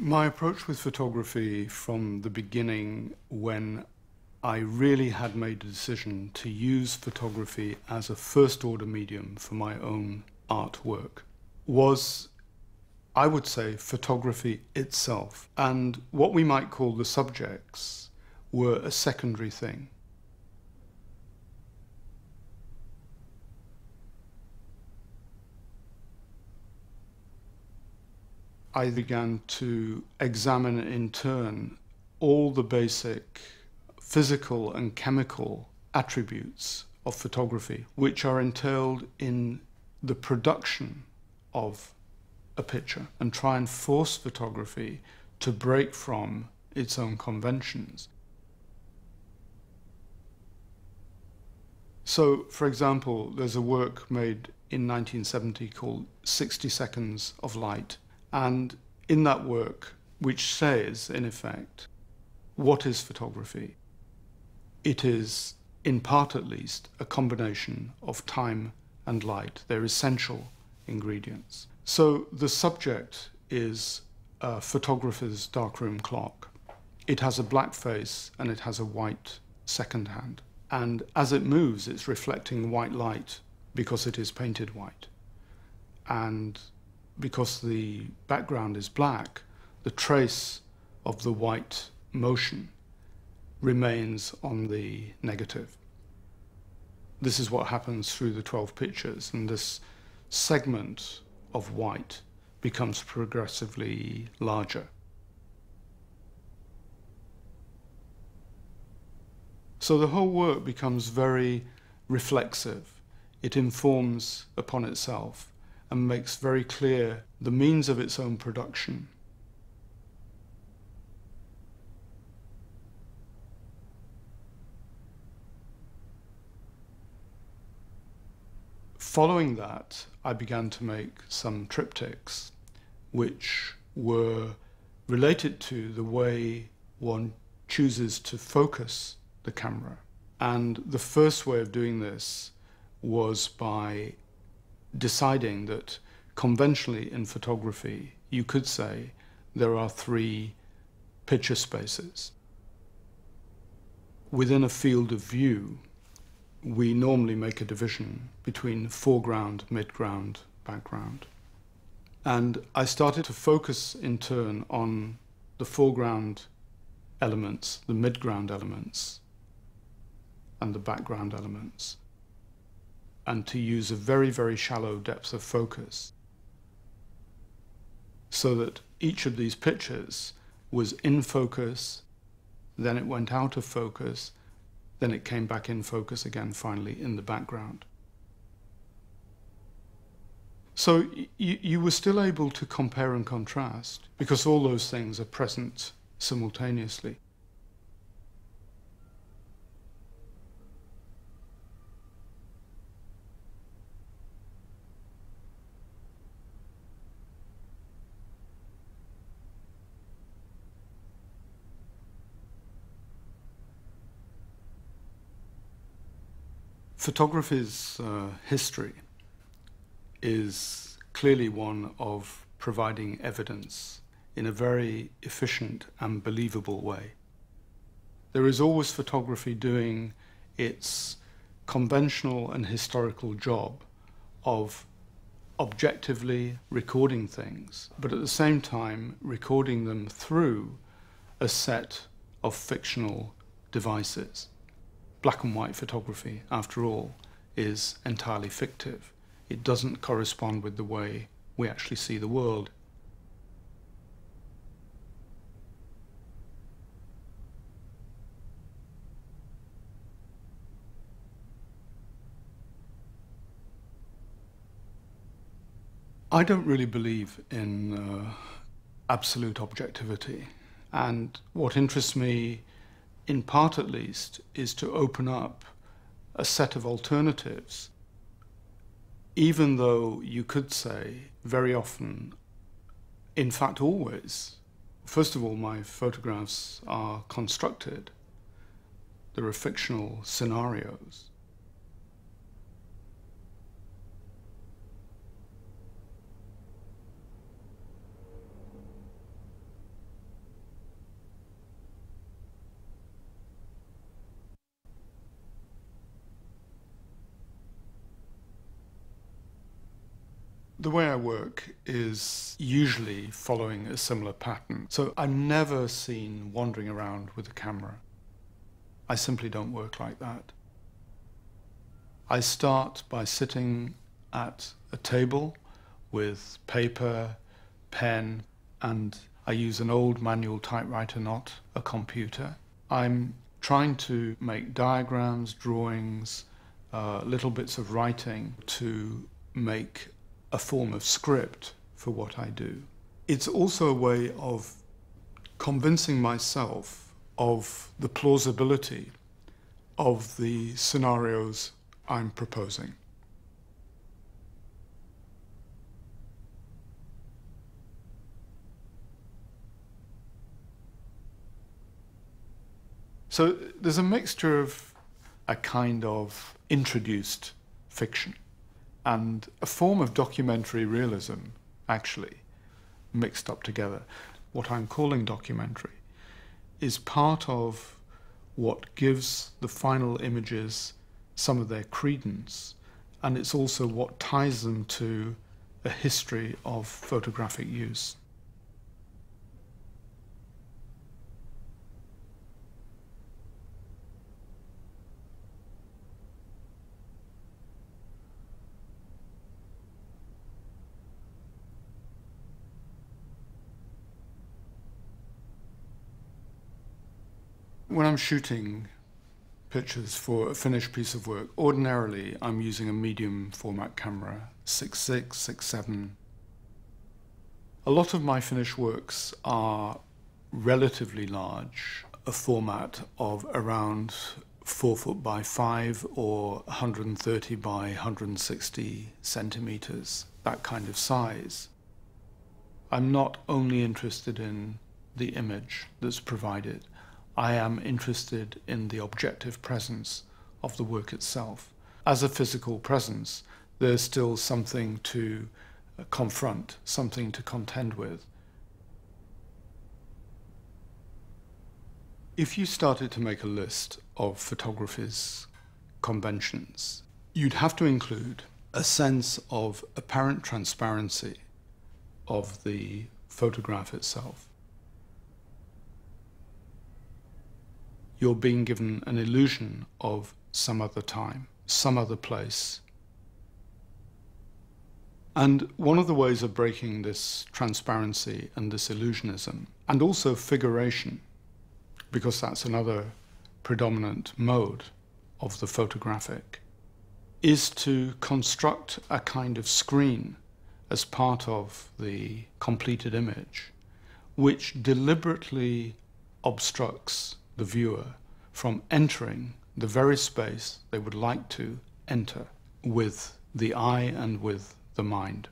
My approach with photography from the beginning, when I really had made a decision to use photography as a first-order medium for my own artwork, was, I would say, photography itself. And what we might call the subjects were a secondary thing. I began to examine in turn all the basic physical and chemical attributes of photography, which are entailed in the production of a picture, and try and force photography to break from its own conventions. So, for example, there's a work made in 1970 called 60 Seconds of Light. And in that work, which says, in effect, what is photography? It is, in part at least, a combination of time and light. They're essential ingredients. So the subject is a photographer's darkroom clock. It has a black face and it has a white second hand. And as it moves, it's reflecting white light because it is painted white. And because the background is black, the trace of the white motion remains on the negative. This is what happens through the 12 pictures, and this segment of white becomes progressively larger. So the whole work becomes very reflexive. It informs upon itself and makes very clear the means of its own production. Following that, I began to make some triptychs, which were related to the way one chooses to focus the camera. And the first way of doing this was by deciding that conventionally in photography, you could say there are 3 picture spaces. Within a field of view, we normally make a division between foreground, midground, background. And I started to focus in turn on the foreground elements, the midground elements, and the background elements, and to use a very, very shallow depth of focus so that each of these pictures was in focus, then it went out of focus, then it came back in focus again, finally in the background. So you were still able to compare and contrast because all those things are present simultaneously. Photography's history is clearly one of providing evidence in a very efficient and believable way. There is always photography doing its conventional and historical job of objectively recording things, but at the same time recording them through a set of fictional devices. Black and white photography, after all, is entirely fictive. It doesn't correspond with the way we actually see the world. I don't really believe in absolute objectivity, and what interests me, in part at least, is to open up a set of alternatives, even though you could say very often, in fact always, first of all, my photographs are constructed. There are fictional scenarios. The way I work is usually following a similar pattern. So I'm never seen wandering around with a camera. I simply don't work like that. I start by sitting at a table with paper, pen, and I use an old manual typewriter, not a computer. I'm trying to make diagrams, drawings, little bits of writing to make a form of script for what I do. It's also a way of convincing myself of the plausibility of the scenarios I'm proposing. So there's a mixture of a kind of introduced fiction and a form of documentary realism, actually, mixed up together. What I'm calling documentary is part of what gives the final images some of their credence, and it's also what ties them to a history of photographic use. When I'm shooting pictures for a finished piece of work, ordinarily I'm using a medium format camera, 6.6, 6.7. A lot of my finished works are relatively large, a format of around 4 foot by 5 or 130 by 160 centimeters, that kind of size. I'm not only interested in the image that's provided, I am interested in the objective presence of the work itself. As a physical presence, there's still something to confront, something to contend with. If you started to make a list of photography's conventions, you'd have to include a sense of apparent transparency of the photograph itself. You're being given an illusion of some other time, some other place. And one of the ways of breaking this transparency and this illusionism, and also figuration, because that's another predominant mode of the photographic, is to construct a kind of screen as part of the completed image, which deliberately obstructs the viewer from entering the very space they would like to enter with the eye and with the mind.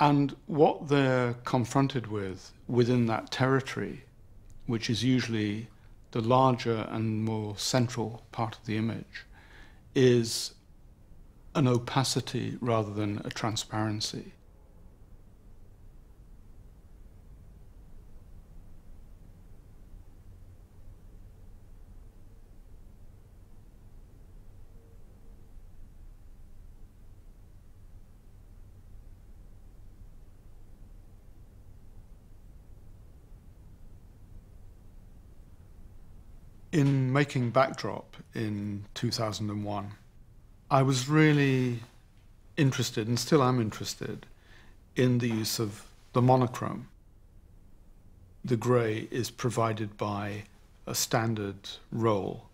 And what they're confronted with within that territory, which is usually the larger and more central part of the image, is an opacity rather than a transparency. In making Backdrop in 2001, I was really interested, and still am interested, in the use of the monochrome. The grey is provided by a standard roll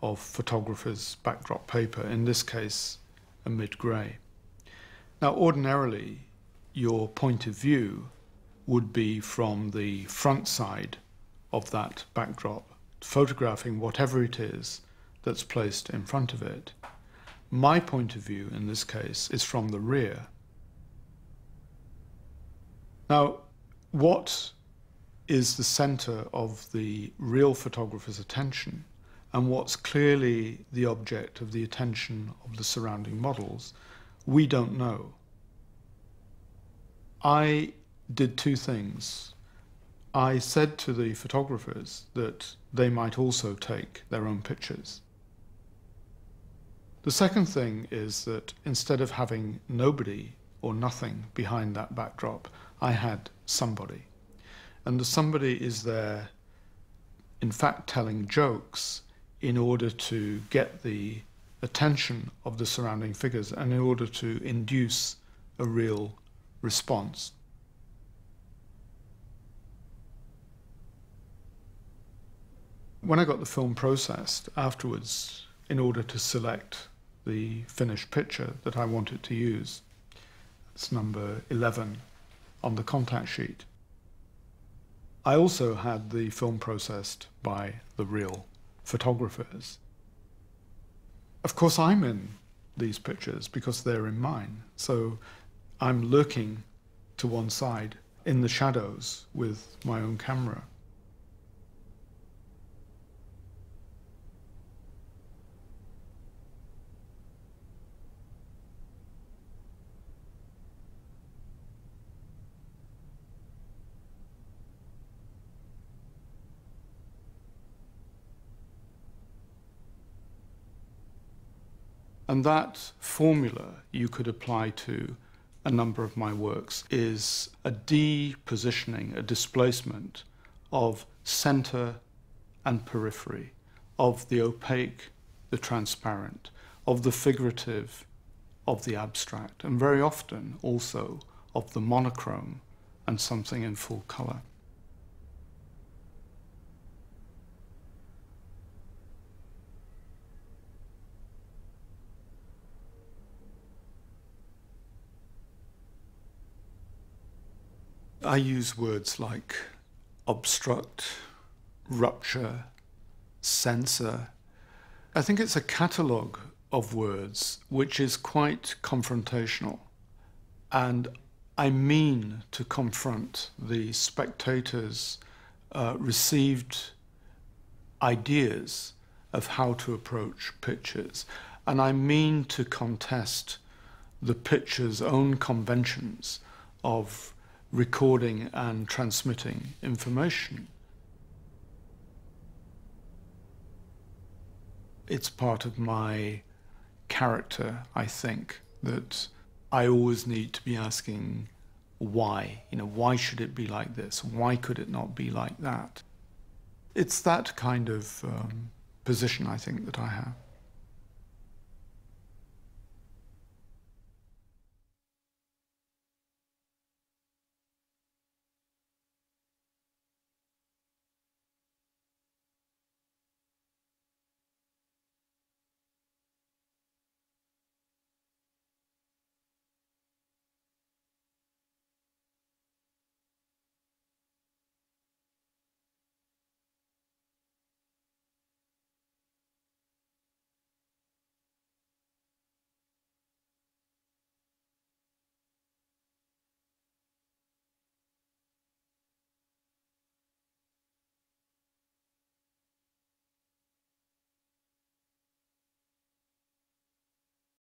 of photographer's backdrop paper, in this case a mid-grey. Now ordinarily your point of view would be from the front side of that backdrop, photographing whatever it is that's placed in front of it. My point of view in this case is from the rear. Now, what is the center of the real photographer's attention and what's clearly the object of the attention of the surrounding models, we don't know. I did two things. I said to the photographers that they might also take their own pictures. The second thing is that instead of having nobody or nothing behind that backdrop, I had somebody. And the somebody is there, in fact, telling jokes in order to get the attention of the surrounding figures and in order to induce a real response. When I got the film processed afterwards, in order to select the finished picture that I wanted to use, it's number 11 on the contact sheet, I also had the film processed by the real photographers. Of course, I'm in these pictures because they're in mine, so I'm lurking to one side in the shadows with my own camera. And that formula you could apply to a number of my works is a depositioning, a displacement of center and periphery, of the opaque, the transparent, of the figurative, of the abstract, and very often also of the monochrome and something in full color. I use words like obstruct, rupture, censor. I think it's a catalogue of words which is quite confrontational. And I mean to confront the spectators' received ideas of how to approach pictures. And I mean to contest the picture's own conventions of recording and transmitting information. It's part of my character, I think, that I always need to be asking why. Why should it be like this? Why could it not be like that? It's that kind of position, I think, that I have.